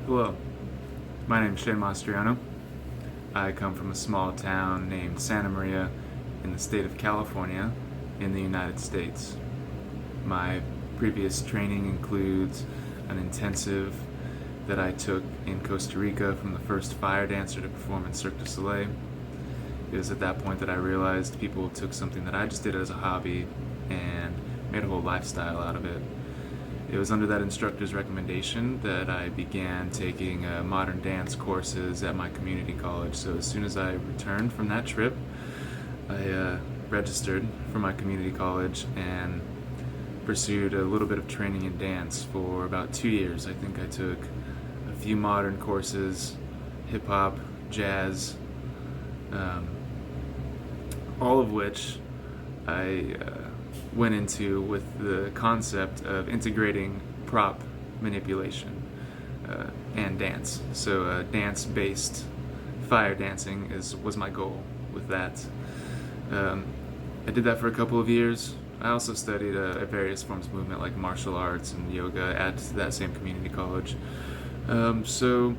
Hello, my name is Shayne Mastriano. I come from a small town named Santa Maria in the state of California in the United States. My previous training includes an intensive that I took in Costa Rica from the first fire dancer to perform in Cirque du Soleil. It was at that point that I realized people took something that I just did as a hobby and made a whole lifestyle out of it. It was under that instructor's recommendation that I began taking modern dance courses at my community college. So as soon as I returned from that trip, I registered for my community college and pursued a little bit of training in dance for about 2 years. I think I took a few modern courses, hip hop, jazz, all of which I went into with the concept of integrating prop manipulation and dance. So dance-based fire dancing was my goal with that. I did that for a couple of years. I also studied various forms of movement like martial arts and yoga at that same community college. So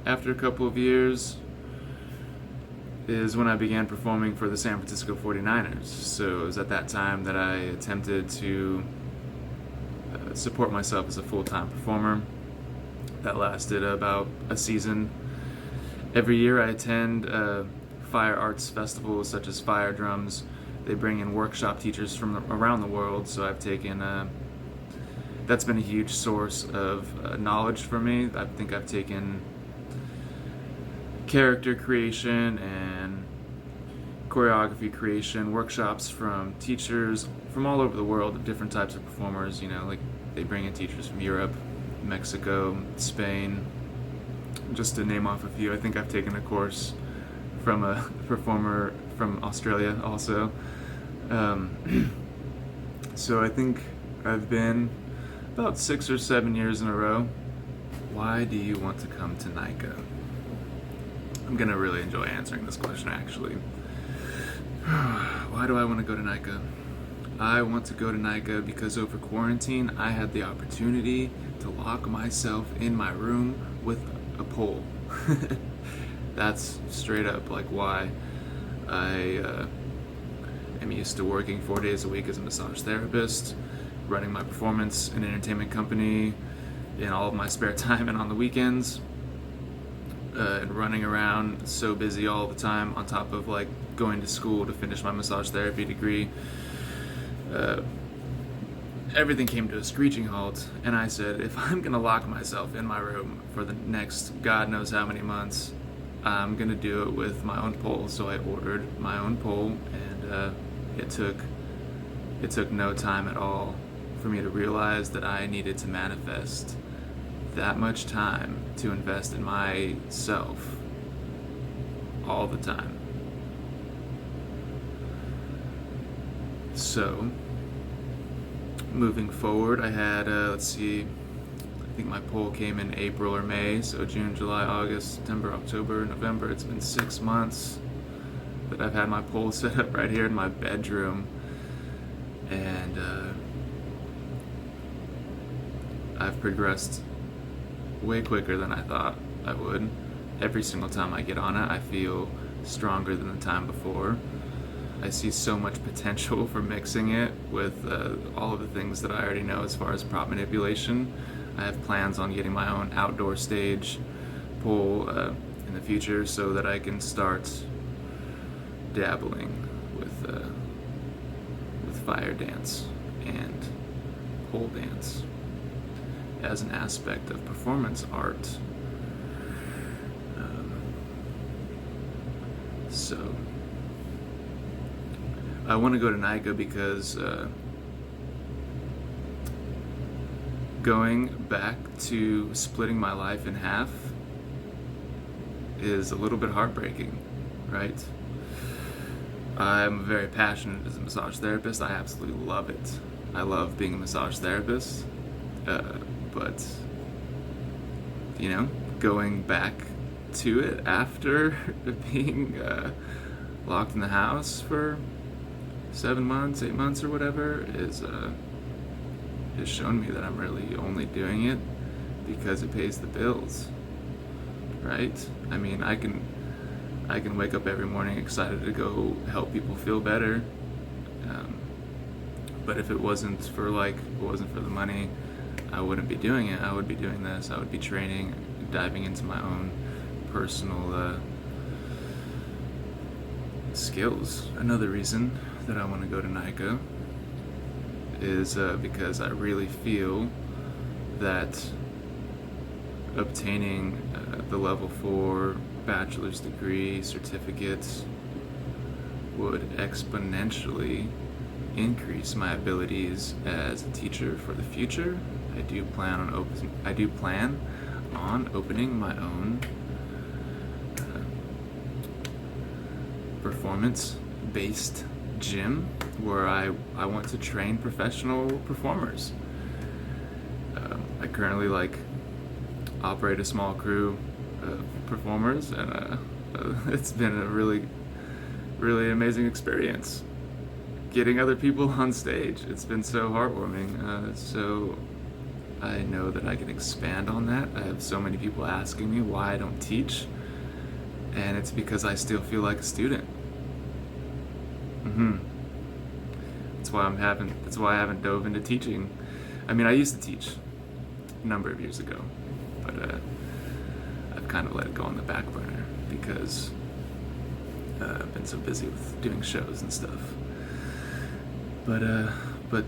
after a couple of years is when I began performing for the San Francisco 49ers. So it was at that time that I attempted to support myself as a full-time performer. That lasted about a season. Every year I attend fire arts festivals such as Fire Drums. They bring in workshop teachers from around the world, so I've taken that's been a huge source of knowledge for me. I think I've taken character creation and choreography creation workshops from teachers from all over the world of different types of performers. You know, like they bring in teachers from Europe, Mexico, Spain, just to name off a few. I think I've taken a course from a performer from Australia also. So I think I've been about 6 or 7 years in a row. Why do you want to come to NICA? I'm gonna really enjoy answering this question, actually. Why do I want to go to NICA? I want to go to NICA because over quarantine I had the opportunity to lock myself in my room with a pole. That's straight up like why I am used to working 4 days a week as a massage therapist, running my performance and entertainment company in all of my spare time and on the weekends. And running around so busy all the time on top of like going to school to finish my massage therapy degree. Everything came to a screeching halt, and I said, if I'm gonna lock myself in my room for the next God knows how many months, I'm gonna do it with my own pole. So I ordered my own pole, and it took no time at all for me to realize that I needed to manifest that much time to invest in myself all the time. So moving forward, I had I think my poll came in April or May, so June, July, August, September, October, November. It's been 6 months that I've had my poll set up right here in my bedroom, and I've progressed way quicker than I thought I would. Every single time I get on it, I feel stronger than the time before. I see so much potential for mixing it with all of the things that I already know as far as prop manipulation. I have plans on getting my own outdoor stage pole in the future so that I can start dabbling with fire dance and pole dance as an aspect of performance art. So I want to go to NICA because going back to splitting my life in half is a little bit heartbreaking, right? I'm very passionate as a massage therapist. I absolutely love it. I love being a massage therapist. But, you know, going back to it after being locked in the house for 7 months, 8 months or whatever has shown me that I'm really only doing it because it pays the bills, right? I mean, I can wake up every morning excited to go help people feel better. But if it wasn't for the money, I wouldn't be doing it. I would be doing this. I would be training, diving into my own personal skills. Another reason that I want to go to NICA is because I really feel that obtaining the level 4 bachelor's degree certificate would exponentially increase my abilities as a teacher for the future. I do plan on opening my own performance-based gym where I want to train professional performers. I currently operate a small crew of performers, and it's been a really, really amazing experience getting other people on stage. It's been so heartwarming. So I know that I can expand on that. I have so many people asking me why I don't teach, and it's because I still feel like a student. That's why I haven't dove into teaching. I mean, I used to teach a number of years ago, but I've kind of let it go on the back burner because I've been so busy with doing shows and stuff. But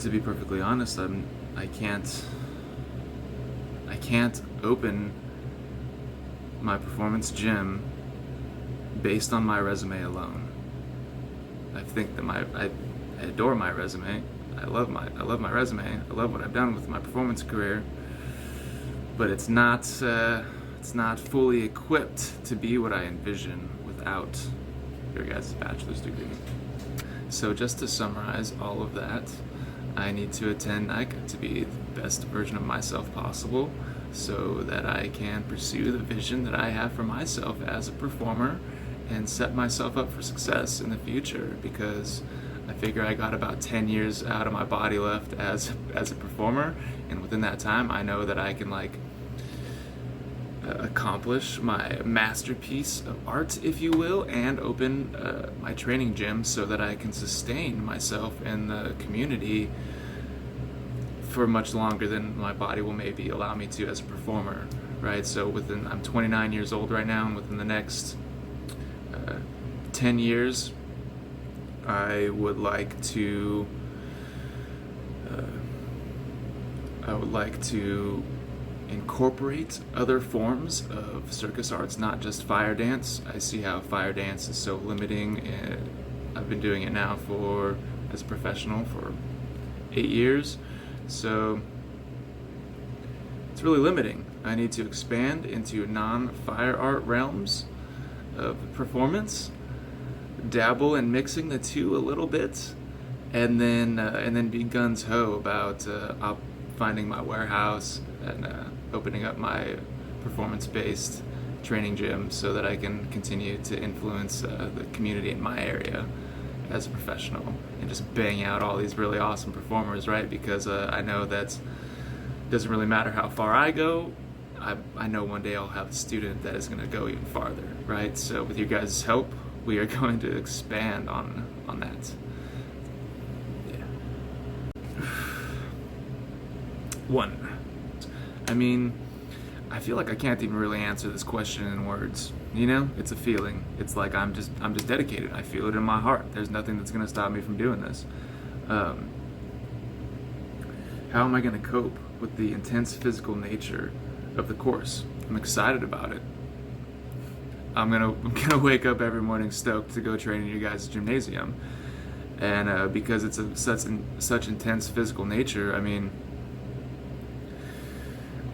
to be perfectly honest, I can't open my performance gym based on my resume alone. I think that I adore my resume. I love my resume. I love what I've done with my performance career. But it's not fully equipped to be what I envision without your guys' bachelor's degree. So just to summarize all of that, I need to attend NICA to be the best version of myself possible so that I can pursue the vision that I have for myself as a performer and set myself up for success in the future, because I figure I got about 10 years out of my body left as a performer, and within that time I know that I can accomplish my masterpiece of art, if you will, and open my training gym so that I can sustain myself in the community for much longer than my body will maybe allow me to as a performer, right? So I'm 29 years old right now, and within the next 10 years, I would like to incorporate other forms of circus arts, not just fire dance. I see how fire dance is so limiting, and I've been doing it now as a professional for 8 years, so it's really limiting. I need to expand into non-fire art realms of performance, dabble in mixing the two a little bit, and then be guns-ho about finding my warehouse and opening up my performance-based training gym so that I can continue to influence the community in my area as a professional and just bang out all these really awesome performers, right? Because I know that it doesn't really matter how far I go. I know one day I'll have a student that is going to go even farther, right? So with your guys' help, we are going to expand on that. Yeah. 1. I mean, I feel like I can't even really answer this question in words. You know, it's a feeling. It's like I'm just dedicated. I feel it in my heart. There's nothing that's going to stop me from doing this. How am I going to cope with the intense physical nature of the course? I'm excited about it. I'm gonna wake up every morning stoked to go train in you guys' gymnasium, and because it's such intense physical nature. I mean,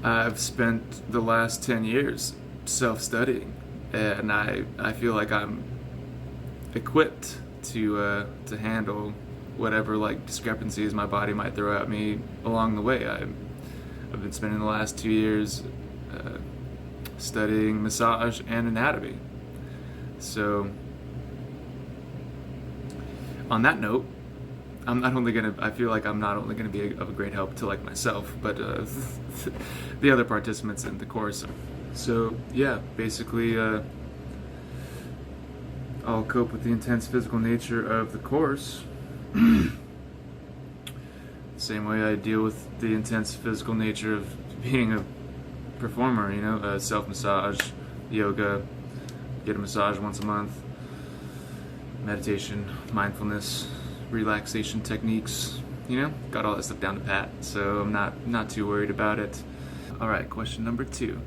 I've spent the last 10 years self-studying, and I feel like I'm equipped to handle whatever discrepancies my body might throw at me along the way. I've been spending the last 2 years studying massage and anatomy. So on that note, I'm not only gonna. I feel like I'm not only gonna be of a great help to like myself, but the other participants in the course. So yeah, basically, I'll cope with the intense physical nature of the course. Same way I deal with the intense physical nature of being a performer. You know, self-massage, yoga, get a massage once a month, meditation, mindfulness, relaxation techniques, you know, got all that stuff down to pat, so I'm not too worried about it. All right, question number 2.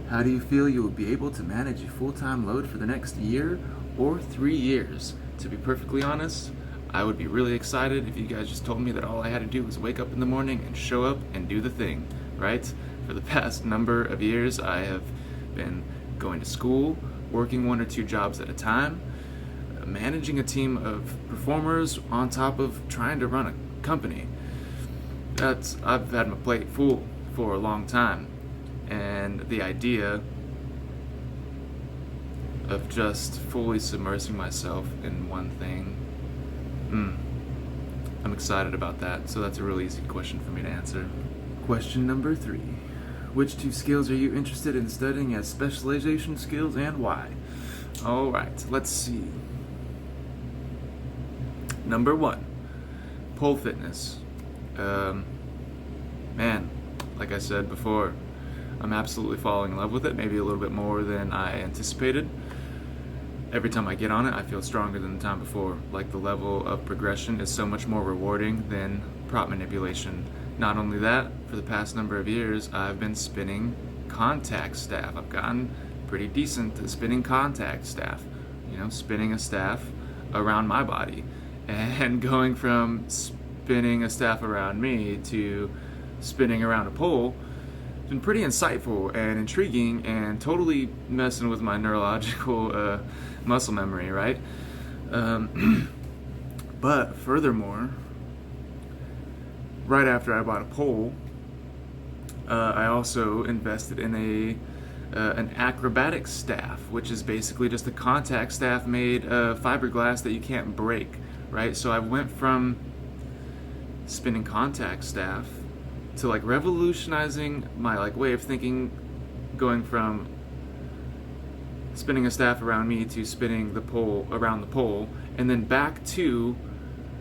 How do you feel you will be able to manage a full-time load for the next year or 3 years? To be perfectly honest, I would be really excited if you guys just told me that all I had to do was wake up in the morning and show up and do the thing, right? For the past number of years, I have been going to school, working 1 or 2 jobs at a time, managing a team of performers on top of trying to run a company. I've had my plate full for a long time, and the idea of just fully submersing myself in one thing, I'm excited about that. So that's a really easy question for me to answer. Question number 3. Which 2 skills are you interested in studying as specialization skills, and why? All right, let's see. Number 1, pole fitness. Man, like I said before, I'm absolutely falling in love with it, maybe a little bit more than I anticipated. Every time I get on it, I feel stronger than the time before. Like, the level of progression is so much more rewarding than prop manipulation. Not only that, for the past number of years, I've been spinning contact staff. I've gotten pretty decent at spinning contact staff. You know, spinning a staff around my body. And going from spinning a staff around me to spinning around a pole has been pretty insightful and intriguing and totally messing with my neurological muscle memory, right? But furthermore, right after I bought a pole, I also invested in an acrobatic staff, which is basically just a contact staff made of fiberglass that you can't break. Right, so I went from spinning contact staff to like revolutionizing my like way of thinking, going from spinning a staff around me to spinning the pole around the pole, and then back to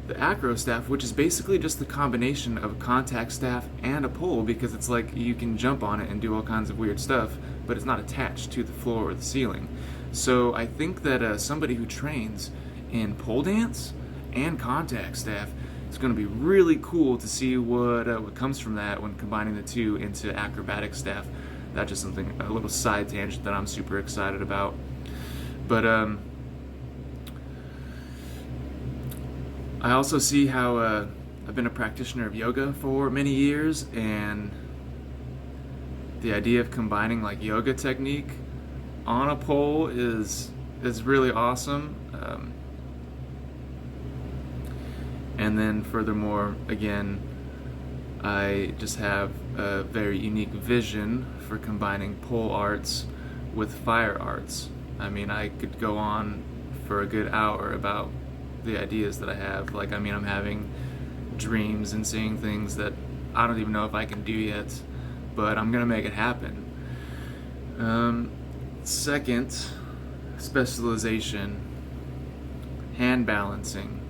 the acro staff, which is basically just the combination of a contact staff and a pole, because it's like you can jump on it and do all kinds of weird stuff, but it's not attached to the floor or the ceiling. So I think that somebody who trains in pole dance and contact staff, it's going to be really cool to see what comes from that when combining the two into acrobatic staff. That's just something, a little side tangent that I'm super excited about. But I also see how I've been a practitioner of yoga for many years, and the idea of combining like yoga technique on a pole is really awesome. And then furthermore, again, I just have a very unique vision for combining pole arts with fire arts. I mean, I could go on for a good hour about the ideas that I have. Like, I mean, I'm having dreams and seeing things that I don't even know if I can do yet, but I'm gonna make it happen. Second, specialization, hand balancing.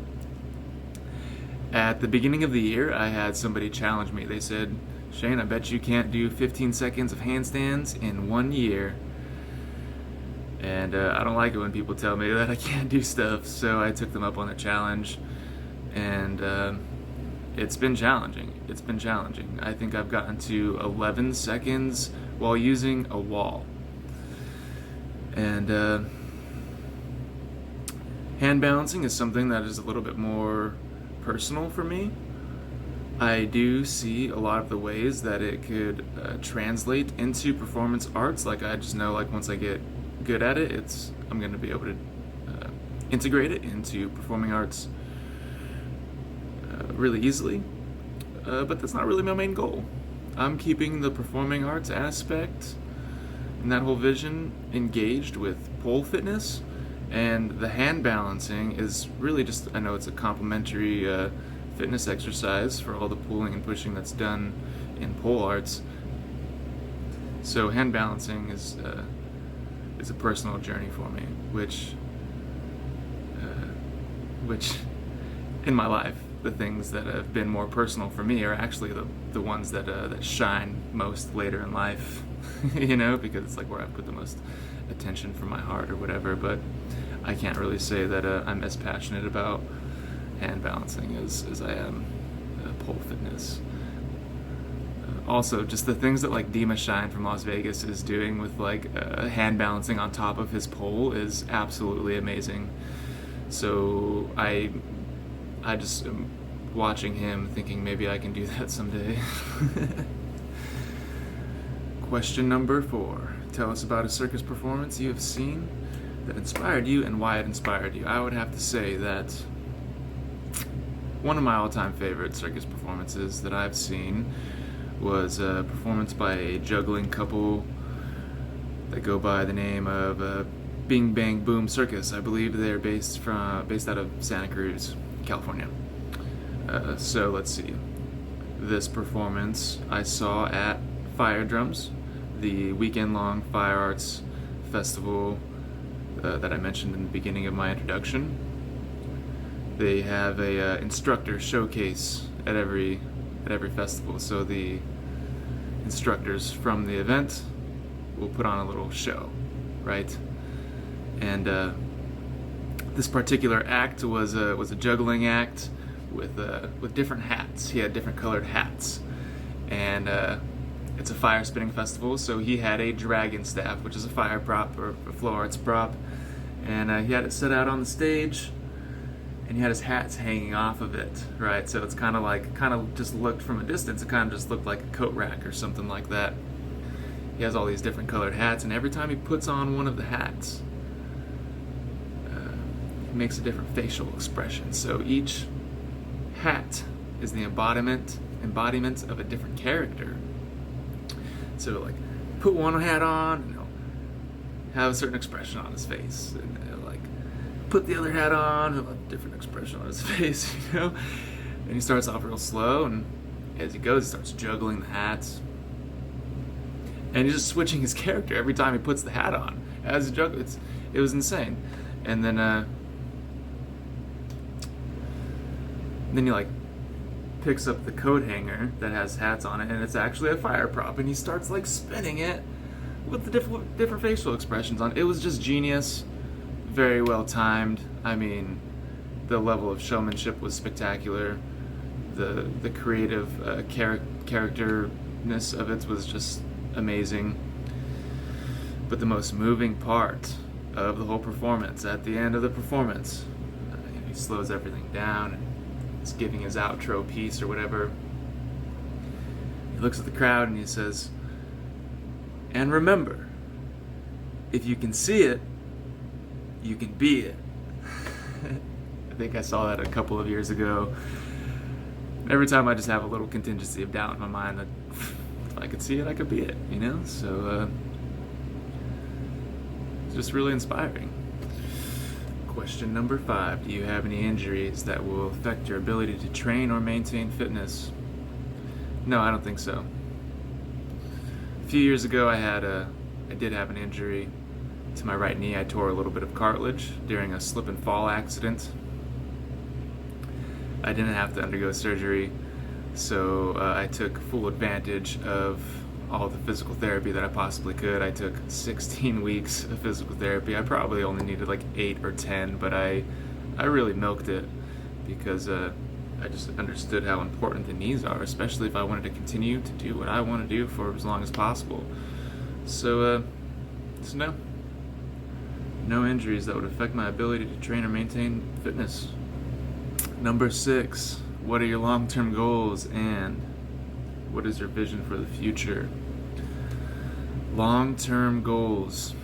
At the beginning of the year, I had somebody challenge me. They said, "Shayne, I bet you can't do 15 seconds of handstands in 1 year." And I don't like it when people tell me that I can't do stuff, so I took them up on the challenge, and it's been challenging. It's been challenging. I think I've gotten to 11 seconds while using a wall. And hand balancing is something that is a little bit more personal for me. I do see a lot of the ways that it could translate into performance arts. Like, I just know, like, once I get good at it, I'm going to be able to integrate it into performing arts really easily. But that's not really my main goal. I'm keeping the performing arts aspect and that whole vision engaged with pole fitness, And the hand balancing is really just, I know it's a complementary fitness exercise for all the pulling and pushing that's done in pole arts. So hand balancing is a personal journey for me, which in my life, the things that have been more personal for me are actually the ones that shine most later in life, you know, because it's like where I put the most attention from my heart or whatever. But I can't really say that I'm as passionate about hand balancing as I am pole fitness. Also, just the things that like Dima Shine from Las Vegas is doing with like hand balancing on top of his pole is absolutely amazing. So I just am watching him thinking maybe I can do that someday. Question number 4. Tell us about a circus performance you have seen that inspired you and why it inspired you. I would have to say that one of my all-time favorite circus performances that I've seen was a performance by a juggling couple that go by the name of Bing Bang Boom Circus. I believe they're based out of Santa Cruz, California. So let's see. This performance I saw at Fire Drums, the weekend-long fire arts festival that I mentioned in the beginning of my introduction. They have a instructor showcase at every festival. So the instructors from the event will put on a little show, right? And this particular act was a juggling act with different hats. He had different colored hats, and it's a fire spinning festival. So he had a dragon staff, which is a fire prop or a flow arts prop, and he had it set out on the stage. And he had his hats hanging off of it, right? So it's kind of just looked from a distance, it kind of just looked like a coat rack or something like that. He has all these different colored hats, and every time he puts on one of the hats, he makes a different facial expression. So each hat is the embodiment of a different character. So like, put one hat on, and he'll have a certain expression on his face, and put the other hat on, he'll have a different expression on his face, you know? And he starts off real slow, and as he goes, he starts juggling the hats. And he's just switching his character every time he puts the hat on as a juggler. It was insane. And then he like picks up the coat hanger that has hats on it, and it's actually a fire prop, and he starts like spinning it with the different facial expressions on it. It was just genius. Very well timed. I mean, the level of showmanship was spectacular. The creative characterness of it was just amazing. But the most moving part of the whole performance, at the end of the performance, he slows everything down and he's giving his outro piece or whatever. He looks at the crowd and he says, "And remember, if you can see it, you can be it." I think I saw that a couple of years ago. Every time I just have a little contingency of doubt in my mind that if I could see it, I could be it, you know? So it's just really inspiring. Question number 5. Do you have any injuries that will affect your ability to train or maintain fitness? No, I don't think so. A few years ago I did have an injury to my right knee. I tore a little bit of cartilage during a slip and fall accident. I didn't have to undergo surgery, so I took full advantage of all the physical therapy that I possibly could. I took 16 weeks of physical therapy. I probably only needed like 8 or 10, but I really milked it because I just understood how important the knees are, especially if I wanted to continue to do what I want to do for as long as possible. So no injuries that would affect my ability to train or maintain fitness. Number 6, what are your long-term goals and what is your vision for the future? Long-term goals.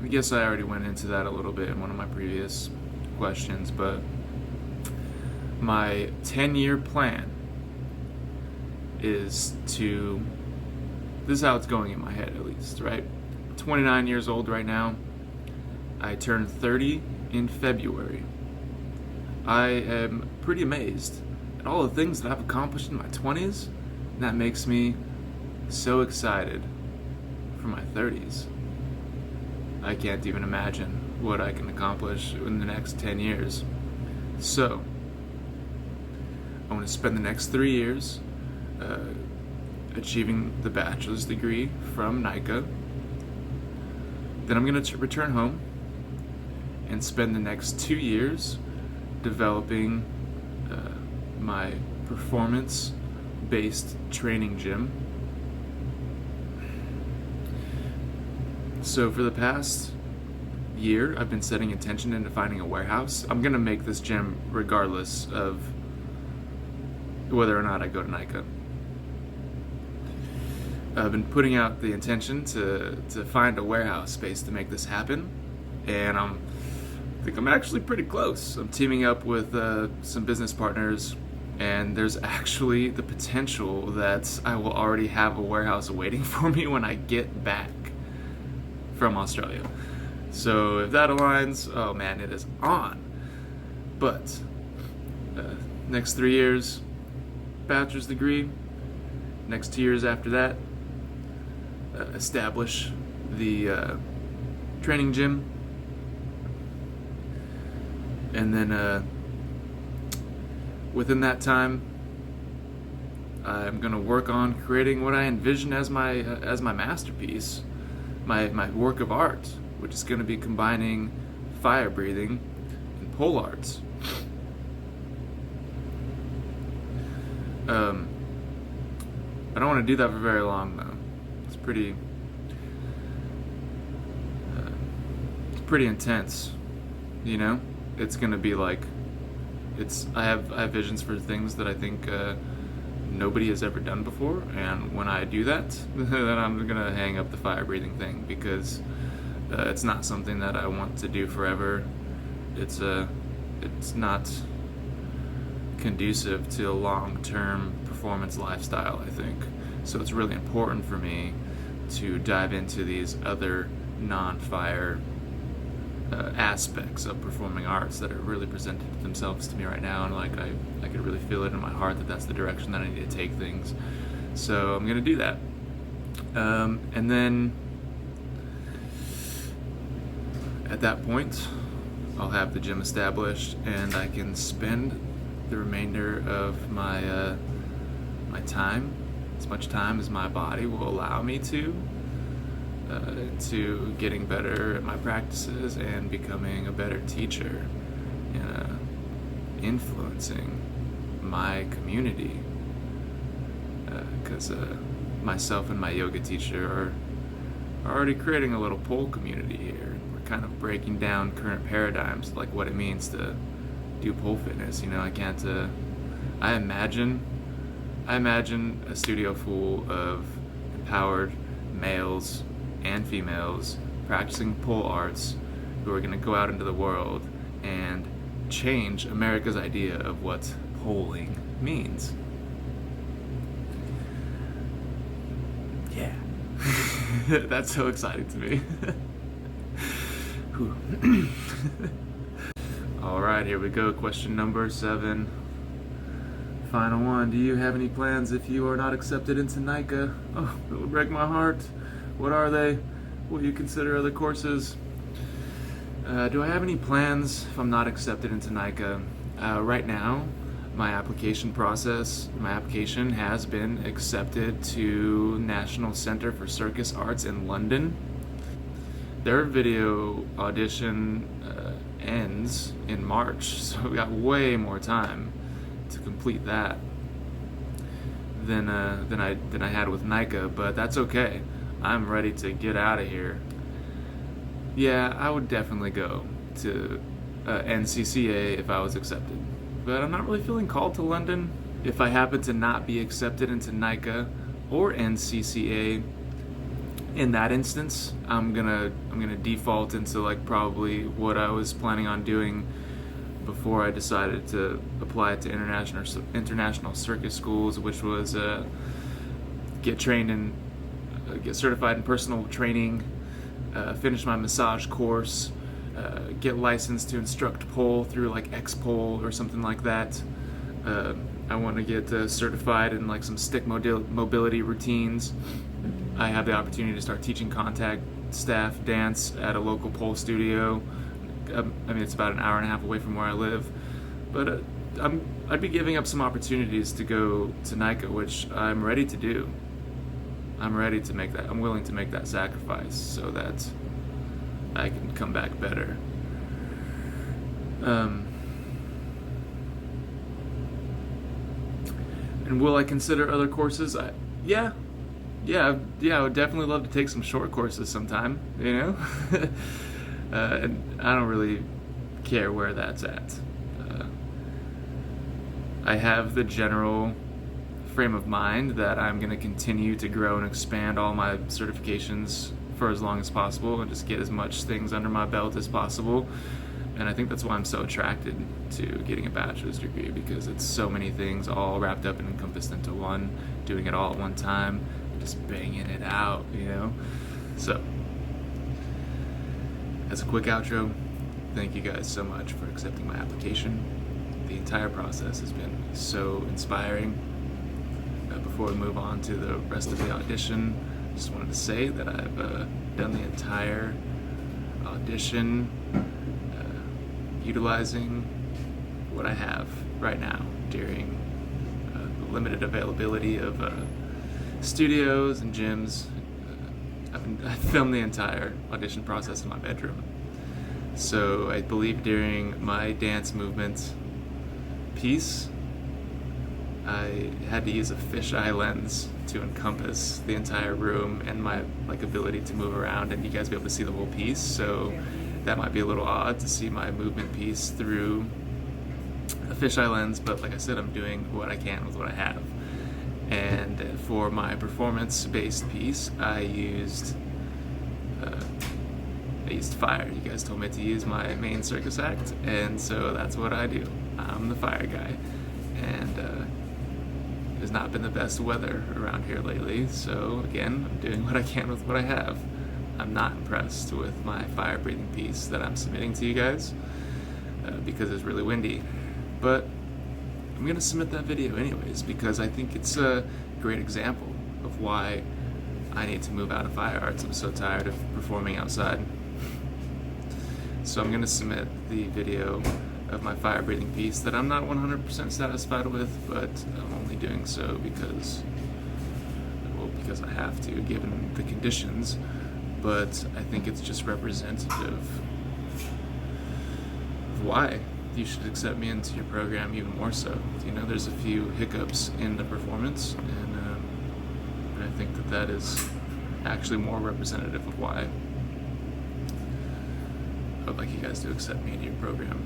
I guess I already went into that a little bit in one of my previous questions, but my 10-year plan is to, this is how it's going in my head at least, right? 29 years old right now. I turned 30 in February. I am pretty amazed at all the things that I've accomplished in my 20s, and that makes me so excited for my 30s. I can't even imagine what I can accomplish in the next 10 years. So, I want to spend the next 3 years achieving the bachelor's degree from NICA. Then I'm going to return home and spend the next 2 years developing my performance-based training gym. So for the past year, I've been setting intention into finding a warehouse. I'm going to make this gym regardless of whether or not I go to NICA. I've been putting out the intention to find a warehouse space to make this happen, and I think I'm actually pretty close. I'm teaming up with some business partners, and there's actually the potential that I will already have a warehouse waiting for me when I get back from Australia. So if that aligns, oh man, it is on. But next 3 years, bachelor's degree. Next 2 years after that, establish the training gym. And then within that time, I'm going to work on creating what I envision as my masterpiece, my work of art, which is going to be combining fire breathing and pole arts. I don't want to do that for very long, though. It's pretty intense, you know? It's going to be like, I have visions for things that I think nobody has ever done before, and when I do that, then I'm going to hang up the fire breathing thing, because it's not something that I want to do forever. It's not conducive to a long-term performance lifestyle, I think. So it's really important for me to dive into these other non-fire aspects of performing arts that are really presented themselves to me right now, and like I could really feel it in my heart that that's the direction that I need to take things. So I'm gonna do that, and then at that point I'll have the gym established, and I can spend the remainder of my my time, as much time as my body will allow me to getting better at my practices and becoming a better teacher, influencing my community, because myself and my yoga teacher are already creating a little pole community here. We're kind of breaking down current paradigms, like what it means to do pole fitness. I imagine a studio full of empowered males and females practicing pole arts who are going to go out into the world and change America's idea of what poling means. Yeah. That's so exciting to me. Alright, here we go. Question number 7. Final one. Do you have any plans if you are not accepted into NICA? Oh, it would break my heart. What are they? Will you consider other courses? Do I have any plans if I'm not accepted into NICA? Right now, my application has been accepted to National Center for Circus Arts in London. Their video audition ends in March, so we got way more time to complete that than I had with NICA, but that's okay. I'm ready to get out of here. Yeah, I would definitely go to NCCA if I was accepted, but I'm not really feeling called to London. If I happen to not be accepted into NICA or NCCA, in that instance, I'm gonna default into like probably what I was planning on doing before I decided to apply to international circus schools, which was get certified in personal training, finish my massage course, get licensed to instruct pole through like X pole or something like that. I want to get certified in like some stick mobility routines. I have the opportunity to start teaching contact staff dance at a local pole studio. I mean, it's about an hour and a half away from where I live, but I'd be giving up some opportunities to go to NICA, which I'm ready to do. I'm ready to make that. I'm willing to make that sacrifice so that I can come back better. And will I consider other courses? Yeah, I would definitely love to take some short courses sometime, you know? And I don't really care where that's at. I have the general frame of mind that I'm going to continue to grow and expand all my certifications for as long as possible and just get as much things under my belt as possible. And I think that's why I'm so attracted to getting a bachelor's degree, because it's so many things all wrapped up and encompassed into one, doing it all at one time, just banging it out, you know? So, as a quick outro, thank you guys so much for accepting my application. The entire process has been so inspiring. Before we move on to the rest of the audition, just wanted to say that I've done the entire audition utilizing what I have right now during the limited availability of studios and gyms. I filmed the entire audition process in my bedroom. So I believe during my dance movement piece, I had to use a fisheye lens to encompass the entire room and my ability to move around, and you guys be able to see the whole piece. So that might be a little odd to see my movement piece through a fisheye lens, but like I said, I'm doing what I can with what I have. And for my performance-based piece, I used fire. You guys told me to use my main circus act, and so that's what I do. I'm the fire guy. And it has not been the best weather around here lately, so again, I'm doing what I can with what I have. I'm not impressed with my fire-breathing piece that I'm submitting to you guys because it's really windy. But I'm going to submit that video anyways because I think it's a great example of why I need to move out of fire arts. I'm so tired of performing outside. So I'm going to submit the video of my fire-breathing piece that I'm not 100% satisfied with, but I'm only doing so because I have to, given the conditions. But I think it's just representative of why you should accept me into your program even more so. You know, there's a few hiccups in the performance, and I think that is actually more representative of why I would like you guys to accept me into your program,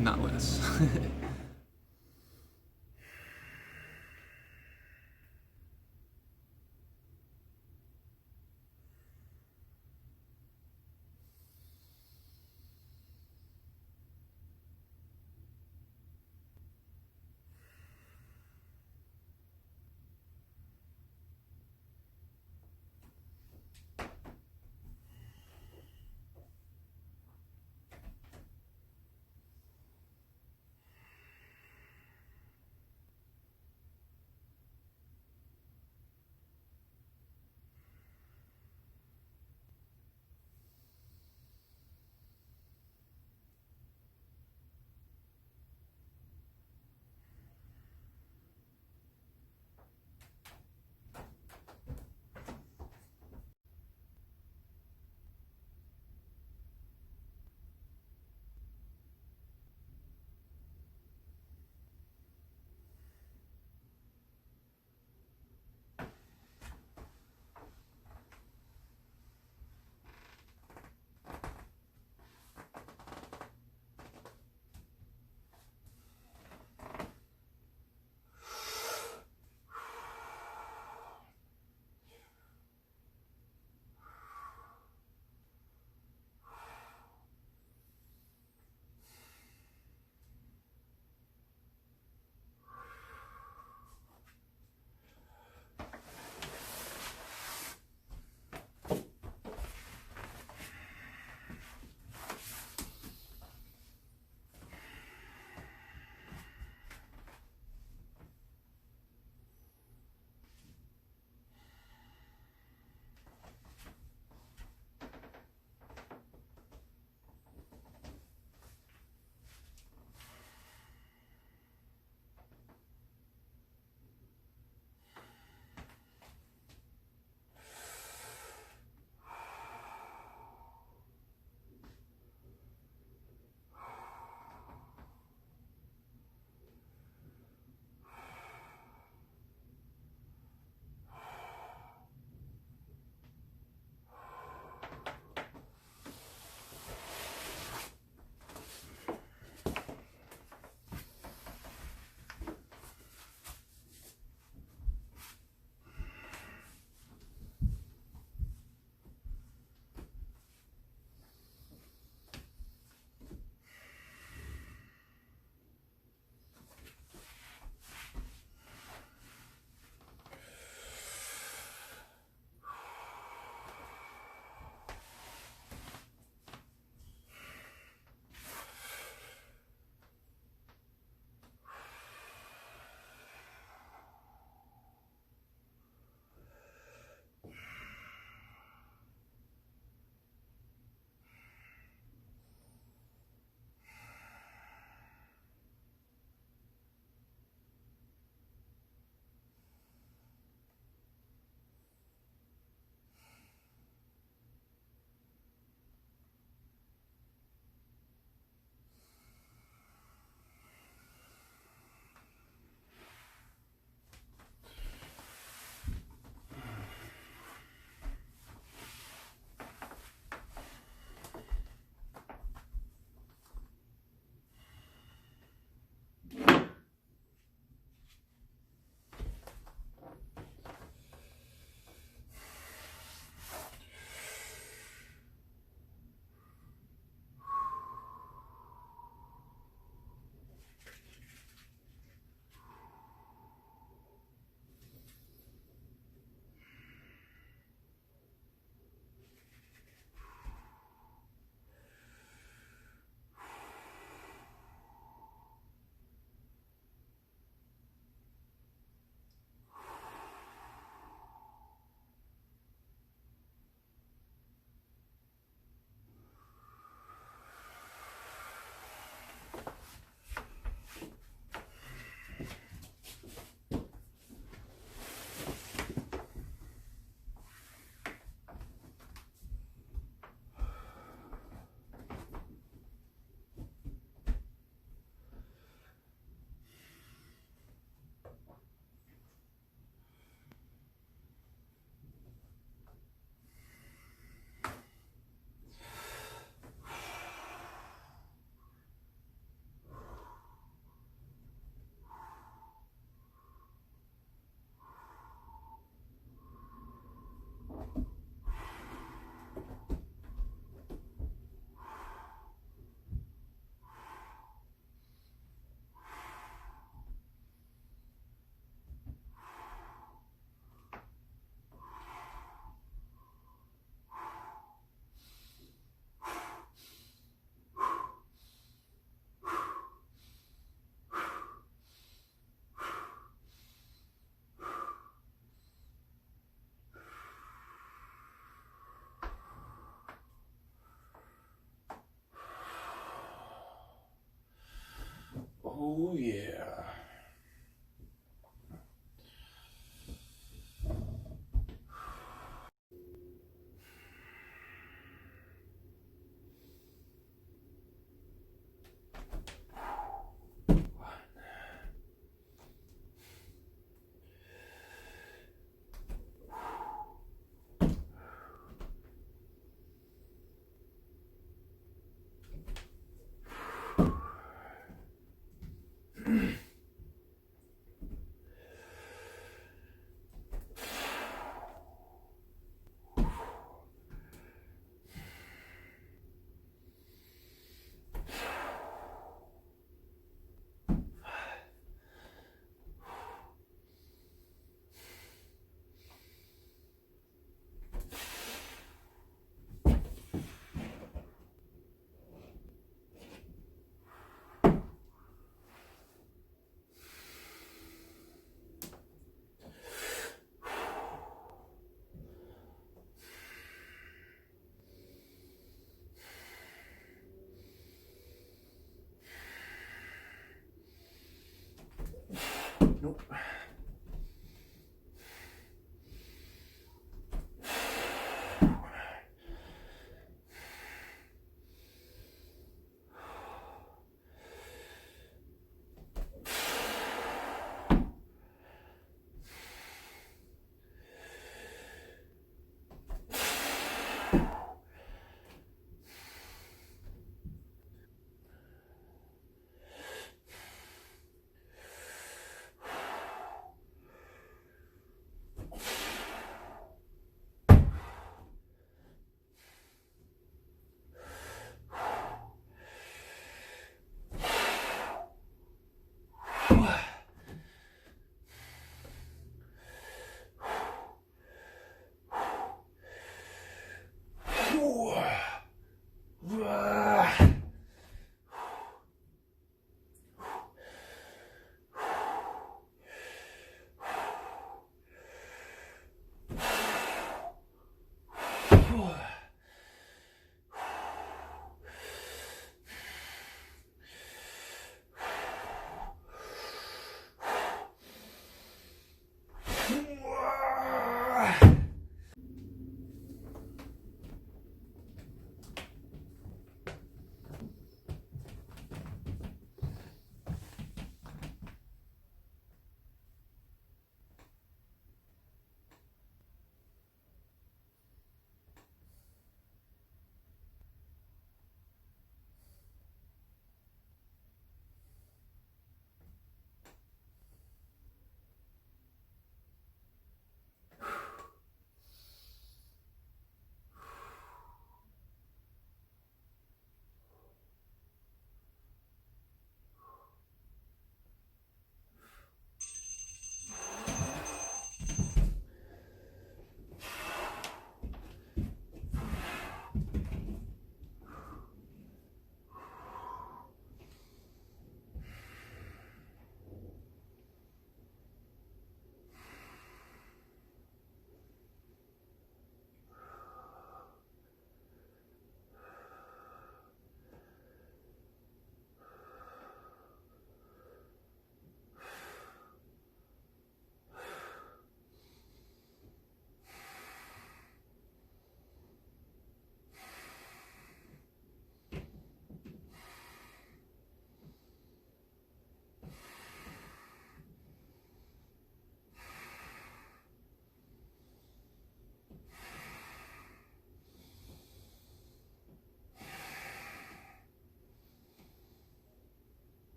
not less. Nope.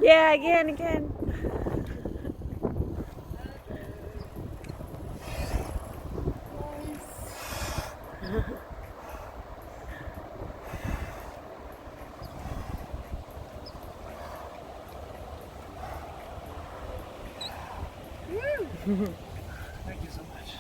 Yeah, again. Thank you so much.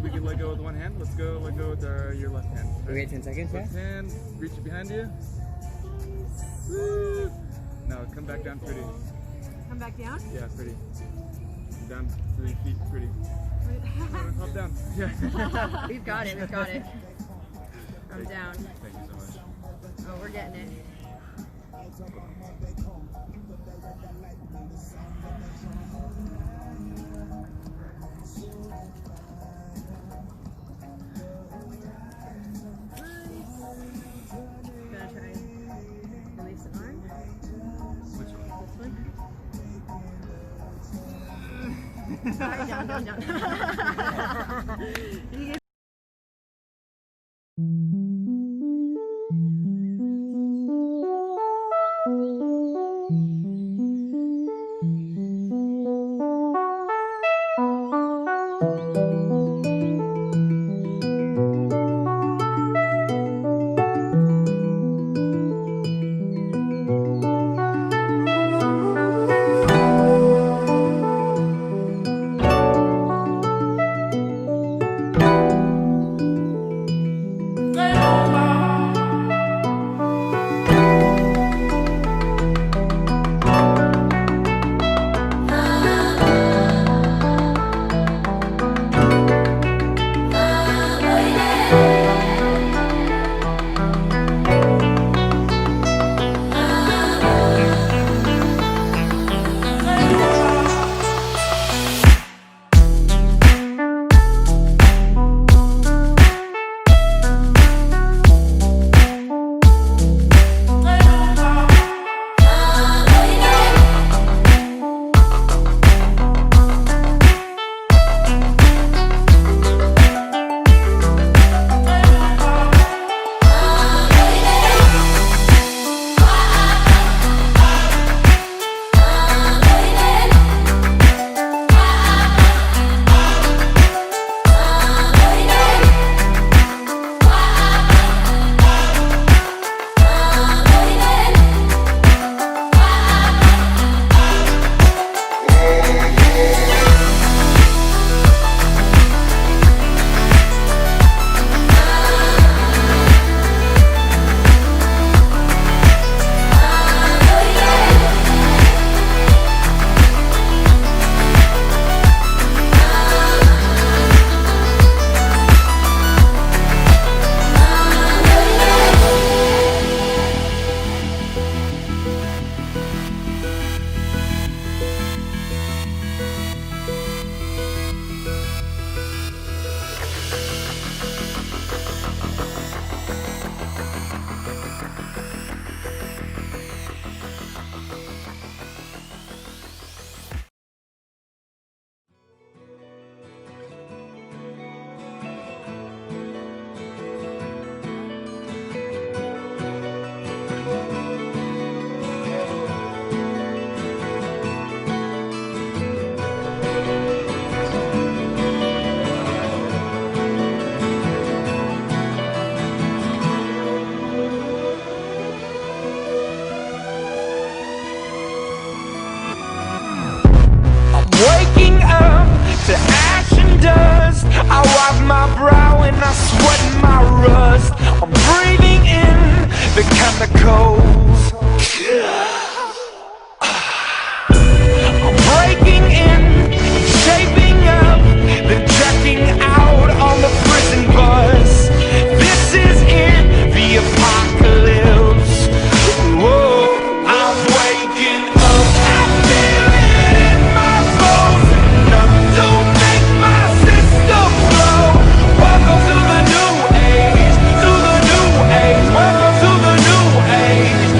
we can let go with one hand. Let's go let go with your left hand. We wait 10 seconds, Left yeah? hand, reach it behind you. Woo. Now come back down pretty. Come back down? Yeah, pretty. Down 3 feet, pretty. Hop down. Yeah. We've got it, we've got it. I'm down. Thank you so much. Oh, we're getting it. Gonna try and release an arm. Which one? This one. Sorry, down. You get Waking up to ash and dust, I wipe my brow and I sweat my rust. I'm breathing in the chemicals. I'm breaking in, shaping up, then checking out on the prison bus. This is it, the apocalypse. Whoa, I'm waking up, I feel it in my bones. Nothing to make my system blow. Welcome to the new age, to the new age. Welcome to the new age.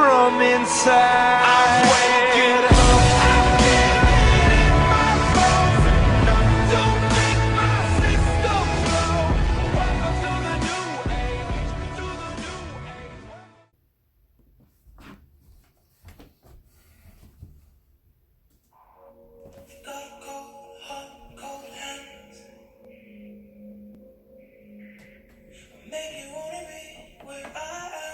from inside. I'm waking up. Make you wanna be where I am.